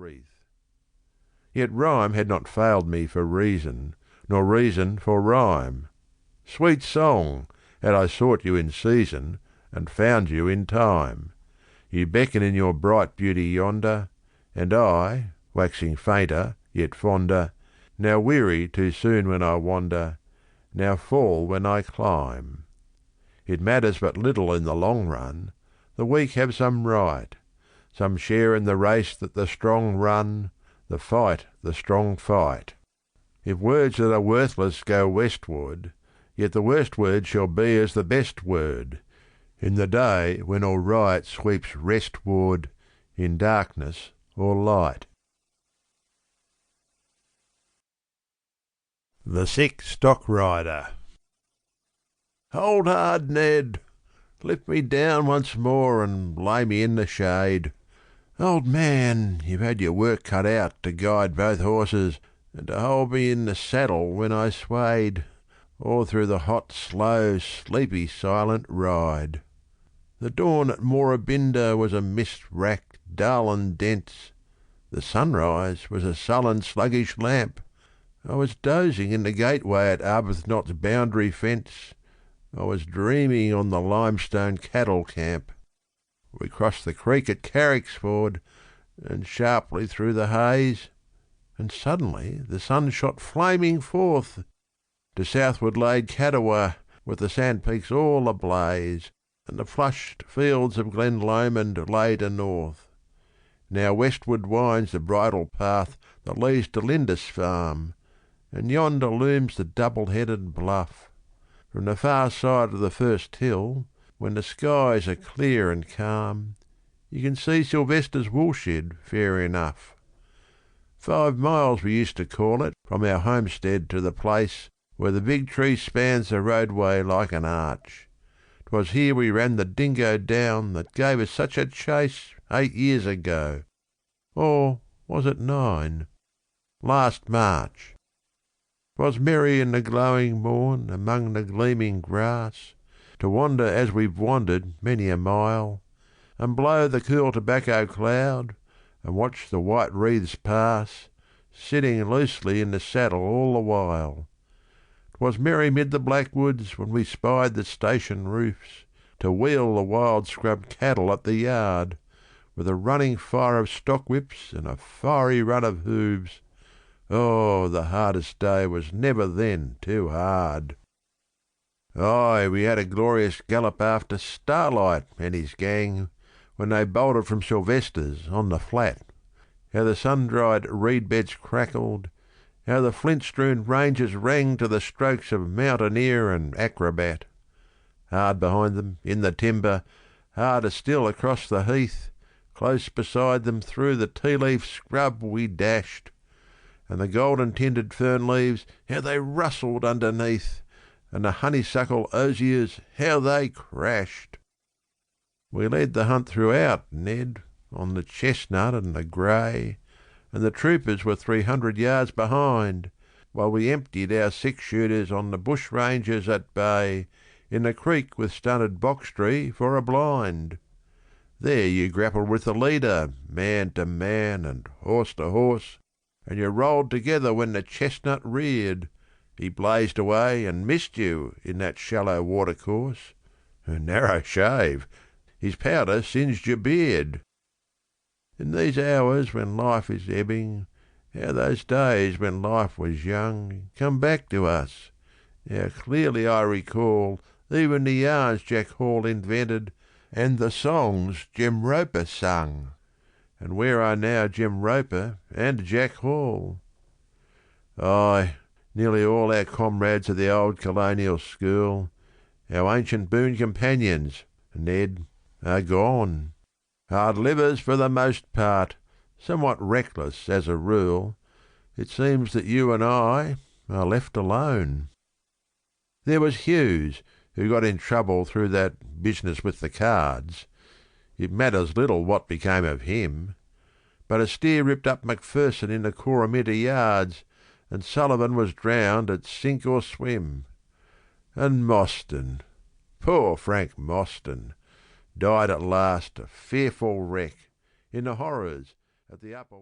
wreath. Yet rhyme had not failed me for reason, nor reason for rhyme. Sweet song, had I sought you in season, and found you in time. You beckon in your bright beauty yonder, and I, waxing fainter, yet fonder, now weary too soon when I wander, now fall when I climb. It matters but little in the long run, the weak have some right, some share in the race that the strong run, the fight the strong fight. If words that are worthless go westward, yet the worst word shall be as the best word, in the day when all right sweeps restward, in darkness or light. The Sick Stock Rider. Hold hard, Ned! Lift me down once more and lay me in the shade. Old man, you've had your work cut out to guide both horses and to hold me in the saddle when I swayed, all through the hot, slow, sleepy, silent ride. The dawn at Moorabinda was a mist-racked, dull and dense. The sunrise was a sullen, sluggish lamp. I was dozing in the gateway at Arbuthnot's boundary fence. I was dreaming on the limestone cattle camp. We crossed the creek at Carricksford, and sharply through the haze, and suddenly the sun shot flaming forth. To southward laid Cadawa, with the sand peaks all ablaze, and the flushed fields of Glen Lomond lay to north. Now westward winds the bridle path that leads to Lindisfarne, and yonder looms the double-headed bluff. From the far side of the first hill, when the skies are clear and calm, you can see Sylvester's woolshed fair enough. 5 miles we used to call it, from our homestead to the place where the big tree spans the roadway like an arch. 'Twas here we ran the dingo down that gave us such a chase 8 years ago. Or was it 9? Last March. 'Twas merry in the glowing morn among the gleaming grass, to wander as we've wandered many a mile, and blow the cool tobacco cloud, and watch the white wreaths pass, sitting loosely in the saddle all the while. 'Twas merry mid the blackwoods when we spied the station roofs, to wheel the wild scrub cattle at the yard, with a running fire of stock whips and a fiery run of hooves. Oh, the hardest day was never then too hard. Aye, we had a glorious gallop after Starlight and his gang, when they bolted from Sylvester's on the flat. How the sun-dried reed beds crackled, how the flint-strewn ranges rang to the strokes of mountaineer and acrobat. Hard behind them, in the timber, harder still across the heath, close beside them through the tea-leaf scrub we dashed, and the golden-tinted fern leaves, how they rustled underneath, and the honeysuckle osiers, how they crashed. We led the hunt throughout, Ned, on the chestnut and the grey, and the troopers were 300 yards behind, while we emptied our six-shooters on the bush rangers at bay, in the creek with stunted box tree for a blind. There you grappled with the leader, man to man and horse to horse, and you rolled together when the chestnut reared. He blazed away and missed you in that shallow watercourse. A narrow shave. His powder singed your beard. In these hours when life is ebbing, how those days when life was young come back to us. How clearly I recall even the yarns Jack Hall invented and the songs Jem Roper sung. And where are now Jem Roper and Jack Hall? Aye, nearly all our comrades of the old colonial school, our ancient boon companions, Ned, are gone. Hard livers for the most part, somewhat reckless as a rule. It seems that you and I are left alone. There was Hughes, who got in trouble through that business with the cards. It matters little what became of him. But a steer ripped up Macpherson in the Coromita yards, and Sullivan was drowned at sink or swim. And Mostyn, poor Frank Mostyn, died at last a fearful wreck in the horrors at the upper